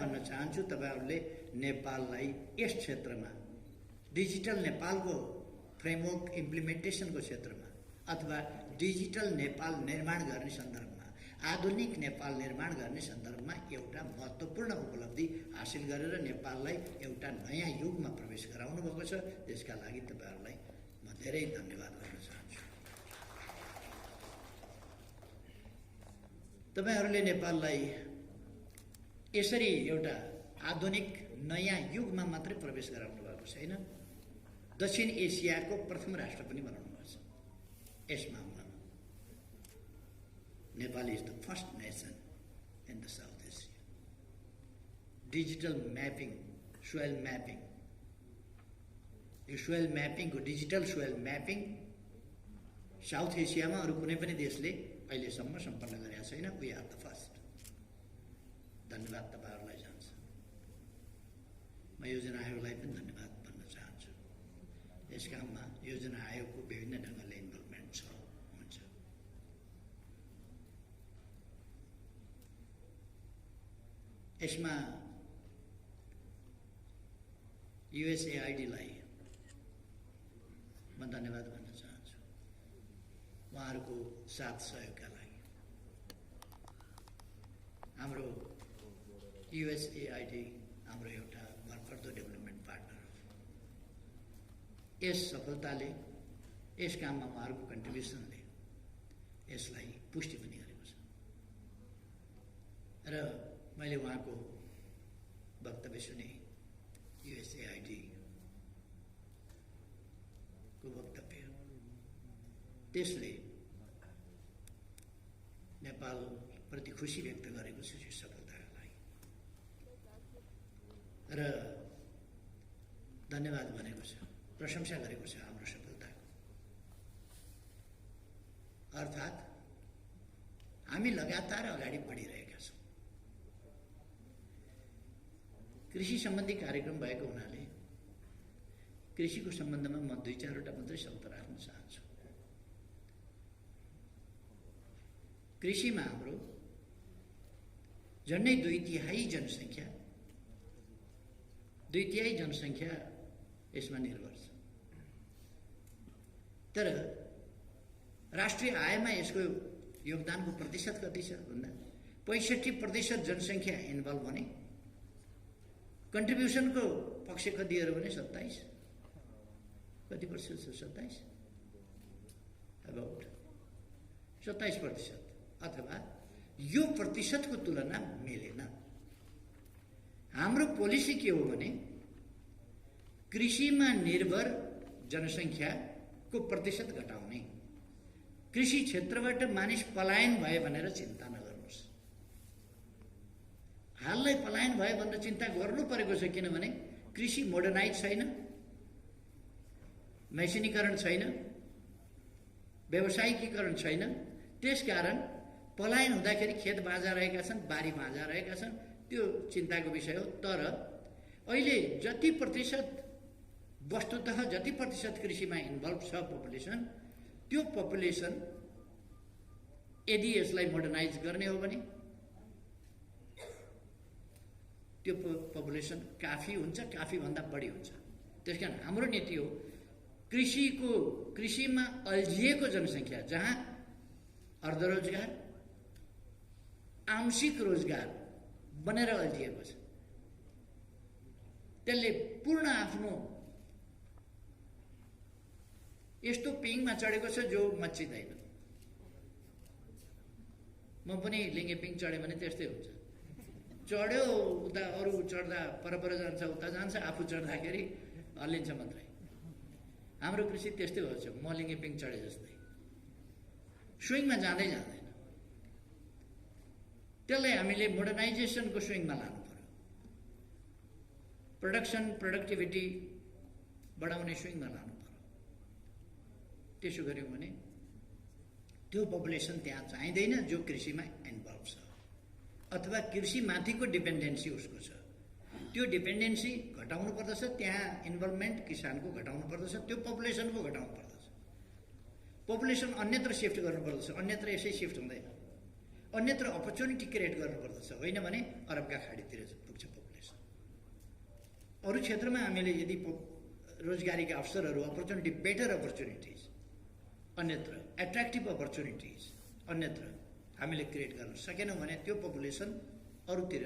भन्न चाहन्छु तपाईहरुले नेपाललाई यस क्षेत्रमा डिजिटल नेपालको फ्रेमवर्क इम्प्लिमेन्टेसनको क्षेत्रमा अथवा डिजिटल नेपाल निर्माण गर्ने सन्दर्भमा आधुनिक नेपाल निर्माण गर्ने सन्दर्भमा एउटा महत्त्वपूर्ण उपलब्धि हासिल गरेर नेपाललाई एउटा नयाँ युगमा प्रवेश गराउनु भएको छ। त्यसका लागि तपाईहरुलाई म धेरै धन्यवाद गर्न चाहन्छु। तपाईहरुले नेपाललाई यसरी एउटा आधुनिक नयाँ युगमा मात्रै प्रवेश गराउनु भएको छैन, दक्षिण एसियाको प्रथम राष्ट्र पनि बनाउनु भएको छ। यस मामलामा Nepal is the first nation in the south Asia. Digital mapping, soil mapping, यो सोइल म्यापिङको डिजिटल सोइल म्यापिङ साउथ एसियामा अरू कुनै पनि देशले अहिलेसम्म सम्पन्न गरेका छैन। We are the first. धन्यवाद तपाईहरुलाई जान्छ। म योजना आयोगलाई पनि धन्यवाद भन्न चाहन्छु। यस काममा योजना आयोगको विभिन्न ढङ्गले इन्भल्भमेन्ट छ हुन्छ। यसमा युएसएआइडीलाई म धन्यवाद भन्न चाहन्छु उहाँहरूको साथ सहयोगका लागि। हाम्रो युएसएआइडी हाम्रो एउटा भरपर्दो डेभलपमेन्ट पार्टनर हो। यस सफलताले, यस काममा उहाँहरूको कन्ट्रिब्युसनले यसलाई पुष्टि पनि गरेको छ र मैले उहाँको वक्तव्य सुने। युएसएआइडी को वक्तव्य त्यसले नेपाल प्रति खुशी व्यक्त गरेको छ यो सफलताका लागि र धन्यवाद भनेको छ, प्रशंसा गरेको छ हाम्रो सफलताको। अर्थात् हामी लगातार अगाडि बढिरहेका छौँ। कृषि सम्बन्धी कार्यक्रम भएको हुनाले कृषिको सम्बन्धमा म 2-4वटा मात्रै शब्द राख्न चाहन्छु। कृषिमा हाम्रो झन्डै 2/3 जनसङ्ख्या यसमा निर्भर छ। तर राष्ट्रिय आयमा यसको योगदानको प्रतिशत कति छ भन्दा 65% जनसङ्ख्या इन्भल्भ भने कन्ट्रिब्युसनको पक्ष कति हेऱ्यो भने 27 कति प्रतिशत छ? 27 अबाउट 27%। अथवा यो प्रतिशतको तुलना मिलेन। हाम्रो पोलिसी के हो भने कृषिमा निर्भर जनसङ्ख्याको प्रतिशत घटाउने, कृषि क्षेत्रबाट मानिस पलायन भए भनेर चिन्ता नगर्नुहोस्। हाललाई पलायन भयो भनेर चिन्ता गर्नु परेको छ, किनभने कृषि मोडर्नाइज छैन, मेसिनीकरण छैन, व्यावसायिकीकरण छैन। त्यसकारण पलायन हुँदाखेरि खेत बाँझा रहेका छन्, बारी बाँझा रहेका छन्, त्यो चिन्ताको विषय हो। तर अहिले जति प्रतिशत वस्तुतः जति प्रतिशत कृषिमा इन्भल्भ छ पपुलेसन, त्यो पपुलेसन यदि यसलाई मोडर्नाइज गर्ने हो भने त्यो पपुलेसन काफी हुन्छ, काफी भन्दा बढी हुन्छ। त्यसकारण हाम्रो नीति हो कृषिमा अल्झिएको जनसङ्ख्या, जहाँ अर्धरोजगार, आंशिक रोजगार बनेर अल्झिएको छ, त्यसले पूर्ण आफ्नो यस्तो पिङमा चढेको छ जो मच्चिँदैन। म पनि लिङ्गे पिङ चढेँ भने त्यस्तै हुन्छ। चढ्यो उता, अरू चढ्दा पर जान्छ, उता जान्छ, आफू चढ्दाखेरि हल्लिन्छ मात्रै। हाम्रो कृषि त्यस्तै भएको छ, म लिङ्गे पिङ चढे जस्तै स्विङमा जाँदै जाँदैन। त्यसलाई हामीले मोडर्नाइजेसनको स्विङमा लानु पर्यो, प्रोडक्टिभिटी बढाउने स्विङमा लानु पर्यो। त्यसो गर्यौँ भने त्यो पपुलेसन त्यहाँ चाहिँदैन जो कृषिमा इन्भल्भ छ, अथवा कृषिमाथिको डिपेन्डेन्सी उसको छ। त्यो डिपेन्डेन्सी घटाउनु पर्दछ, त्यहाँ इन्भल्भमेन्ट किसानको घटाउनु पर्दछ, त्यो पपुलेसनको घटाउनु पर्दछ। पपुलेसन अन्यत्र सिफ्ट गर्नुपर्दछ, अन्यत्र यसै सिफ्ट हुँदैन। अन्यत्र अपर्च्युनिटी क्रिएट गर्नुपर्दछ, होइन भने अरबका खाडीतिर पुग्छ। अरू क्षेत्रमा हामीले यदि रोजगारीका अवसरहरू अपर्च्युनिटी बेटर अपर्च्युनिटिज अन्यत्र एट्र्याक्टिभ अपर्च्युनिटिज अन्यत्र हामीले क्रिएट गर्न सकेनौँ भने त्यो पपुलेसन अरूतिर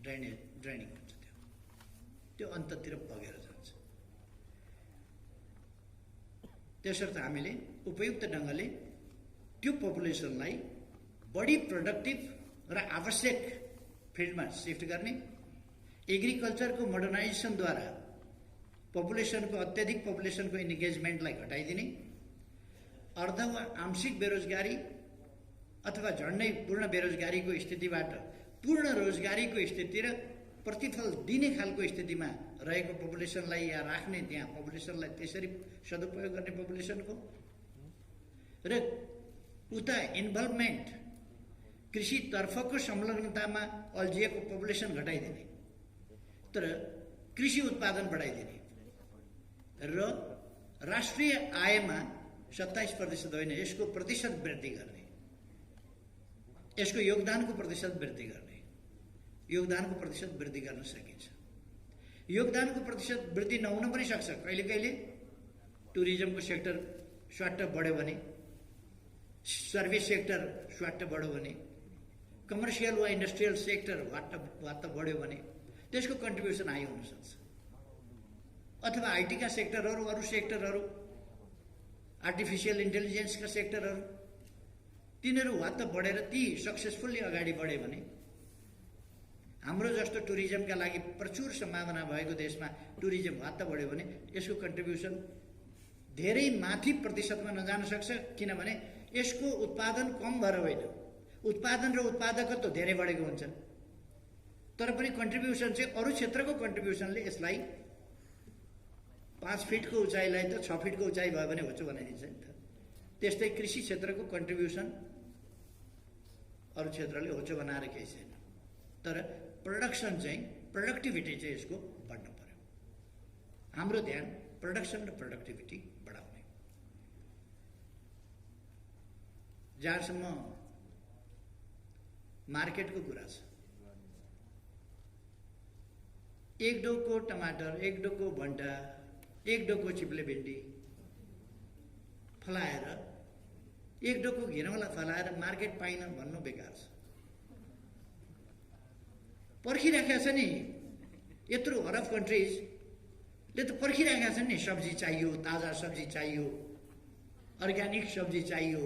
ड्रेनिङ हुन्छ, त्यो अन्ततिर बगेर जान्छ। त्यसर्थ हामीले उपयुक्त ढङ्गले त्यो पपुलेसनलाई बढी प्रोडक्टिभ र आवश्यक फिल्डमा सिफ्ट गर्ने, एग्रिकल्चरको मोडर्नाइजेसनद्वारा पपुलेसनको अत्यधिक पपुलेसनको इन्गेजमेन्टलाई घटाइदिने, अर्ध वा आंशिक बेरोजगारी अथवा झन्डै पूर्ण बेरोजगारीको स्थितिबाट पूर्ण रोजगारीको स्थिति र प्रतिफल दिने खालको स्थितिमा रहेको पपुलेसनलाई या राख्ने, त्यहाँ पपुलेसनलाई त्यसरी सदुपयोग गर्ने पपुलेसनको, र उता इन्भल्भमेन्ट कृषितर्फको संलग्नतामा अल्झिएको पपुलेसन घटाइदिने तर कृषि उत्पादन बढाइदिने र राष्ट्रिय आयमा 27% होइन, यसको प्रतिशत वृद्धि गर्ने, यसको योगदानको प्रतिशत वृद्धि गर्ने, योगदानको प्रतिशत वृद्धि गर्न सकिन्छ। योगदानको प्रतिशत वृद्धि नहुन पनि सक्छ। कहिले कहिले टुरिज्मको सेक्टर स्वाट्ट बढ्यो भने, सर्भिस सेक्टर स्वाट्ट बढ्यो भने, कमर्सियल वा इन्डस्ट्रियल सेक्टर वात्त बढ्यो भने त्यसको कन्ट्रिब्युसन हाई हुनसक्छ। अथवा आइटीका सेक्टरहरू, अरू सेक्टरहरू, आर्टिफिसियल इन्टेलिजेन्सका सेक्टरहरू, तिनीहरू वात्त बढेर ती सक्सेसफुल्ली अगाडि बढे भने, हाम्रो जस्तो टुरिज्मका लागि प्रचुर सम्भावना भएको देशमा टुरिज्म वात्त बढ्यो भने यसको कन्ट्रिब्युसन धेरै माथि प्रतिशतमा नजान सक्छ। किनभने यसको उत्पादन कम भएर होइन, उत्पादन र उत्पादकत्व धेरै बढेको हुन्छ, तर पनि कन्ट्रिब्युसन चाहिँ अरू क्षेत्रको कन्ट्रिब्युसनले यसलाई 5 फिटको उचाइलाई त 6 फिटको उचाइ भयो भने होचो बनाइदिन्छ नि त। त्यस्तै कृषि क्षेत्रको कन्ट्रिब्युसन अरू क्षेत्रले होचो बनाएर केही छैन, तर प्रोडक्सन चाहिँ, प्रोडक्टिभिटी चाहिँ यसको बढ्न पर्यो। हाम्रो ध्यान प्रोडक्सन र प्रोडक्टिभिटी बढाउने। जहाँसम्म मार्केटको कुरा छ, एक डोको टमाटर, एक डोको भन्टा, एक डोको चिप्ले भिन्डी फलाएर, एक डोको घिरौँला फलाएर मार्केट पाइन भन्नु बेकार छ। पर्खिराखेका छ नि, यत्रो अरब कन्ट्रिजले त पर्खिराखेका छन् नि, सब्जी चाहियो, ताजा सब्जी चाहियो, अर्ग्यानिक सब्जी चाहियो,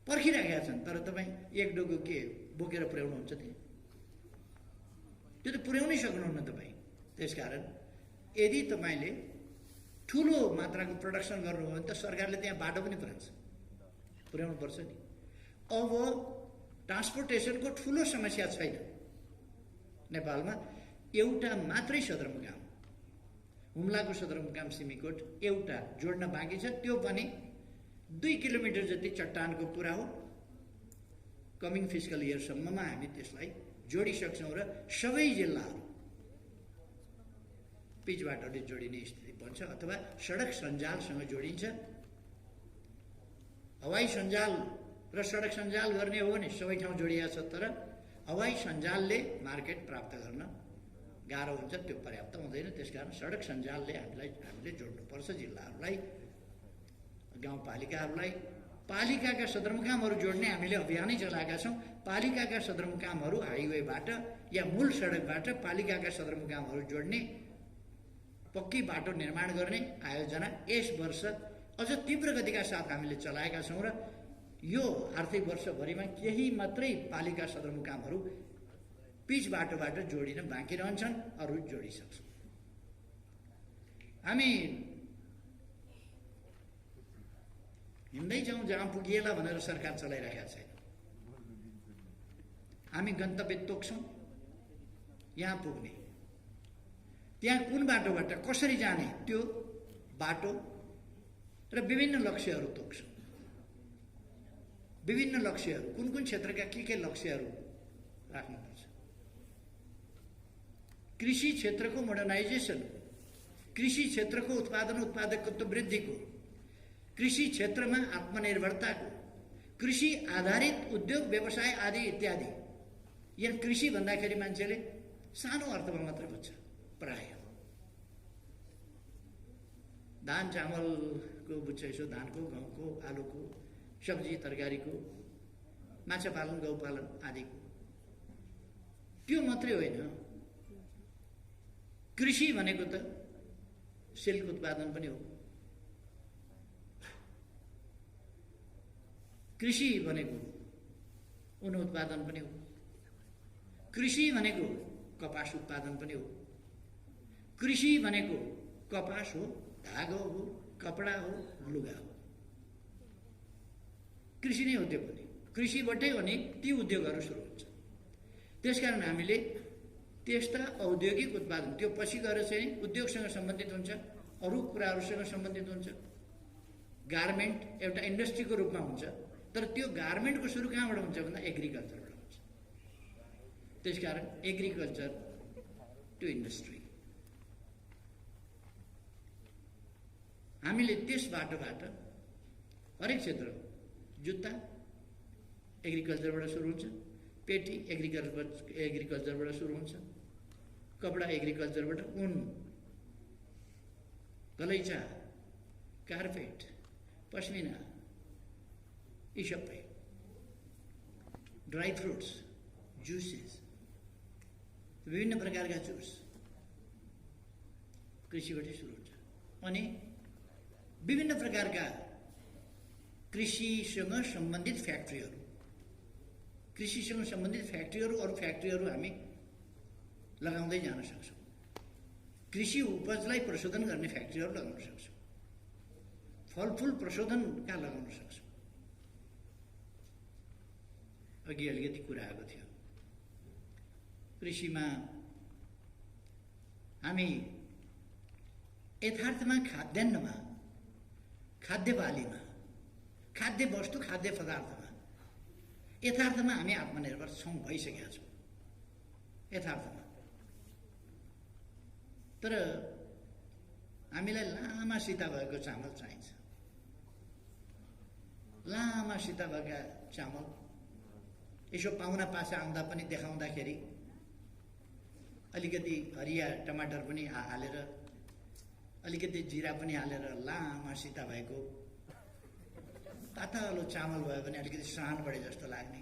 पर्खिराखेका छन्। तर तपाईँ एक डोको के बोकेर पुर्याउनुहुन्छ त्यहाँ? त्यो त पुर्याउनै सक्नुहुन्न तपाईँ। त्यसकारण यदि तपाईँले ठुलो मात्राको प्रोडक्सन गर्नुभयो भने त सरकारले त्यहाँ बाटो पनि पुर्याउनु पर्छ नि। अब ट्रान्सपोर्टेसनको ठुलो समस्या छैन नेपालमा। एउटा मात्रै सदरमुकाम, हुम्लाको सदरमुकाम सिमीकोट एउटा जोड्न बाँकी छ, त्यो पनि 2 किलोमिटर जति चट्टानको कुरा हो। कमिङ फिस्कल इयरसम्ममा हामी त्यसलाई जोडिसक्छौँ र सबै जिल्लाहरू पिच बाटोले जोडिने स्थिति बन्छ, अथवा सडक सञ्जालसँग जोडिन्छ। हवाई सञ्जाल र सडक सञ्जाल गर्ने हो भने सबै ठाउँ जोडिएको छ, तर हवाई सञ्जालले मार्केट प्राप्त गर्न गाह्रो हुन्छ, त्यो पर्याप्त हुँदैन। त्यसकारण सडक सञ्जालले हामीले जोड्नुपर्छ जिल्लाहरूलाई, गाउँपालिकाहरूलाई। पालिकाका सदरमुकामहरू जोड्ने हामीले अभियानै चलाएका छौँ। पालिकाका सदरमुकामहरू हाइवेबाट या मूल सडकबाट पालिकाका सदरमुकामहरू जोड्ने पक्की बाटो निर्माण गर्ने आयोजना यस वर्ष अझ तीव्र गतिका साथ हामीले चलाएका छौँ र यो आर्थिक वर्षभरिमा केही मात्रै पालिका सदरमुकामहरू पिच बाटोबाट जोडिन बाँकी रहन्छन्, अरू जोडिसक्छौँ। हामी हिँड्दै जाउँ जहाँ पुगिएला भनेर सरकार चलाइरहेका छैन। हामी गन्तव्य तोक्छौँ, यहाँ पुग्ने, त्यहाँ कुन बाटोबाट कसरी जाने त्यो बाटो र विभिन्न लक्ष्यहरू तोक्छौँ। विभिन्न लक्ष्यहरू कुन कुन क्षेत्रका के लक्ष्यहरू राख्नुपर्छ। कृषि क्षेत्रको मोडर्नाइजेसन, कृषि क्षेत्रको उत्पादकत्व वृद्धिको, कृषि क्षेत्रमा आत्मनिर्भरताको, कृषि आधारित उद्योग व्यवसाय आदि इत्यादि। यहाँ कृषि भन्दाखेरि मान्छेले सानो अर्थमा मात्र बुझ्छ प्राय। धान चामलको बुझ्छ, यसो धानको, गहुँको, आलुको, सब्जी तरकारीको, माछा पालन, गौ पालन आदिको। त्यो मात्रै होइन, कृषि भनेको त सिल्क उत्पादन पनि हो। कृषि भनेको ऊन उत्पादन पनि हो। कृषि भनेको कपास उत्पादन पनि हो। कृषि भनेको कपास हो, धागो हो, कपडा हो, लुगा हो। कृषि नै हो त्यो पनि। कृषिबाटै अनि ती उद्योगहरू सुरु हुन्छ। त्यसकारण हामीले त्यस्ता औद्योगिक उत्पादन, त्यो पछि गएर चाहिँ उद्योगसँग सम्बन्धित हुन्छ, अरू कुराहरूसँग सम्बन्धित हुन्छ। गार्मेन्ट एउटा इन्डस्ट्रीको रूपमा हुन्छ, तर त्यो गार्मेन्टको सुरु कहाँबाट हुन्छ भन्दा एग्रिकल्चरबाट हुन्छ। त्यसकारण एग्रिकल्चर टु इन्डस्ट्री। हामीले त्यस बाटोबाट हरेक क्षेत्र, जुत्ता एग्रिकल्चरबाट सुरु हुन्छ, पेटी एग्रिकल्चरबाट सुरु हुन्छ, कपडा एग्रिकल्चरबाट, ऊन, गलैँचा, कार्पेट, पश्मिना, यी सबै, ड्राई फ्रुट्स, जुसेस, विभिन्न प्रकारका जुस कृषिबाटै सुरु हुन्छ। अनि विभिन्न प्रकारका कृषिसँग सम्बन्धित फ्याक्ट्रीहरू, कृषिसँग सम्बन्धित फ्याक्ट्रीहरू, अरू फ्याक्ट्रीहरू हामी लगाउँदै जान सक्छौँ। कृषि उपजलाई प्रशोधन गर्ने फ्याक्ट्रीहरू लगाउन सक्छौँ। फलफुल प्रशोधन कहाँ लगाउन सक्छौँ। अघि अलिकति कुरा आएको थियो, कृषिमा हामी यथार्थमा खाद्यान्नमा, खाद्य बालीमा, खाद्य वस्तु, खाद्य पदार्थमा यथार्थमा हामी आत्मनिर्भर छौँ, भइसकेका छौँ यथार्थमा। तर हामीलाई लामा सिता भएको चामल चाहिन्छ। लामा सिता भएका चामल यसो पाहुना पासा आउँदा पनि देखाउँदाखेरि अलिकति हरिया टमाटर पनि हालेर, अलिकति जिरा पनि हालेर लामा सिता भएको पातलो चामल भयो भने अलिकति सान बढे जस्तो लाग्ने,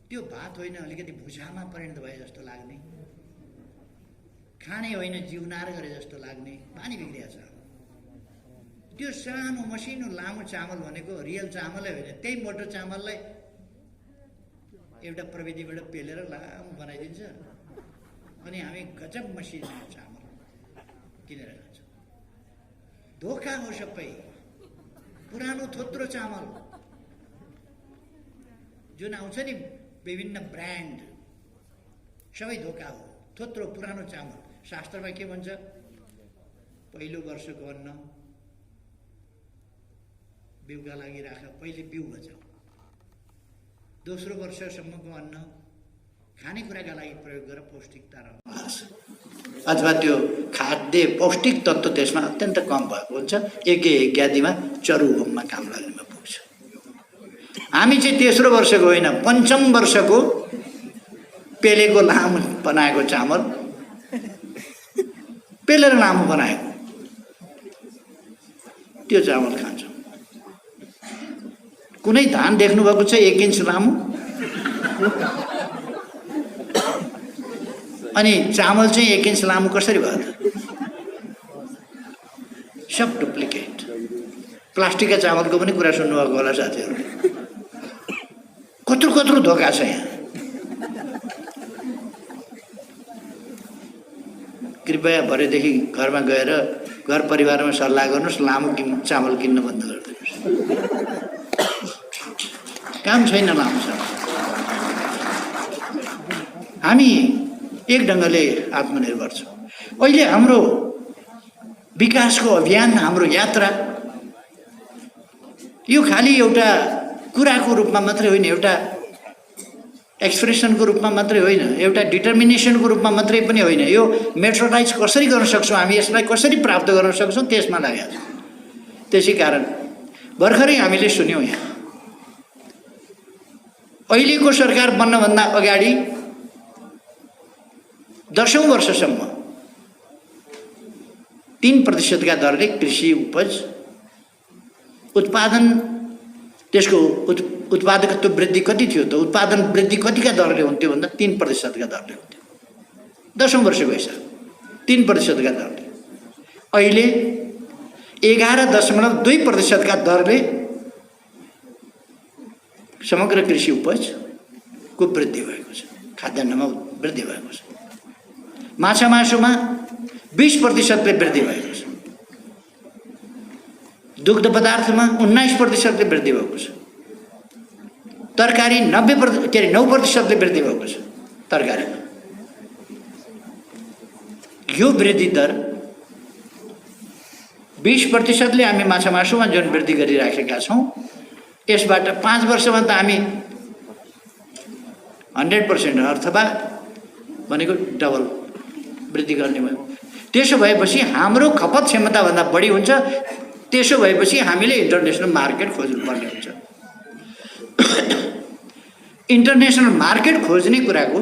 त्यो भात होइन अलिकति भुसामा परिणत भए जस्तो लाग्ने, खाने होइन जिउनार गरे जस्तो लाग्ने बानी बिग्रिया छ। त्यो सानो मसिनो लामो चामल भनेको रियल चामलै होइन, त्यही मोटो चामललाई एउटा प्रविधिबाट पेलेर लामो बनाइदिन्छ अनि हामी गजब मसिनो चामल किनेर खान्छौँ। धोका हो सबै। पुरानो थोत्रो चामल जुन आउँछ नि, विभिन्न ब्रान्ड, सबै धोका हो। थोत्रो पुरानो चामल। शास्त्रमा के भन्छ? पहिलो वर्षको अन्न बिउका लागि राख, पहिले बिउ बचाऊ। दोस्रो वर्षसम्मको अन्न खानेकुराका लागि प्रयोग गर, पौष्टिकता रहन्छ। अथवा त्यो खाद्य पौष्टिक तत्त्व त्यसमा अत्यन्त कम भएको हुन्छ, एक इत्यादिमा चरुहोममा काम लाग्नेमा पुग्छ। हामी चाहिँ तेस्रो वर्षको होइन, पञ्चम वर्षको पेलेको लामो बनाएको चामल, पेलेर लामो बनाएको त्यो चामल खान्छौँ। कुनै धान देख्नुभएको छ 1 इन्च लामो? अनि चामल चाहिँ 1 इन्च लामो कसरी भयो त? सब डुप्लिकेट। प्लास्टिकका चामलको पनि कुरा सुन्नुभएको होला साथीहरूले। कत्रो कत्रो धोका छ यहाँ। कृपया भरेदेखि घरमा गएर घर परिवारमा सल्लाह गर्नुहोस्, लामो चामल किन्न बन्द गरिदिनुहोस्। काम छैन लामो चामल। हामी एक ढङ्गले आत्मनिर्भर छौँ। अहिले हाम्रो विकासको अभियान, हाम्रो यात्रा यो खालि एउटा कुराको रूपमा मात्रै होइन, एउटा एक्सप्रेसनको रूपमा मात्रै होइन, एउटा डिटर्मिनेसनको रूपमा मात्रै पनि होइन। यो मेट्रोलाइज कसरी गर्न सक्छौँ, हामी यसलाई कसरी प्राप्त गर्न सक्छौँ, त्यसमा लागेको छ। त्यसै कारण भर्खरै हामीले सुन्यौँ यहाँ अहिलेको सरकार बन्नभन्दा अगाडि 10औं वर्षसम्म 3% का दरले कृषि उपज उत्पादन त्यसको उत्पादकत्व वृद्धि कति थियो त? उत्पादन वृद्धि कतिका दरले हुन्थ्यो भन्दा 3% का दरले हुन्थ्यो। 10औं वर्षको हिसाब 3% का दरले। अहिले 11.2% का दरले समग्र कृषि उपजको वृद्धि भएको छ, खाद्यान्नमा वृद्धि भएको छ। माछा मासुमा 20% ले वृद्धि भएको छ, दुग्ध पदार्थमा 19% ले वृद्धि भएको छ, तरकारी 9% ले वृद्धि भएको छ तरकारीमा। यो वृद्धि दर 20% ले हामी माछा मासुमा जुन वृद्धि गरिराखेका छौँ, यसबाट 5 वर्षमा त हामी 100% अथवा भनेको डबल वृद्धि गर्ने भयो। त्यसो भएपछि हाम्रो खपत क्षमताभन्दा बढी हुन्छ। त्यसो भएपछि हामीले इन्टरनेसनल मार्केट खोज्नुपर्ने हुन्छ। इन्टरनेसनल मार्केट खोज्ने कुराको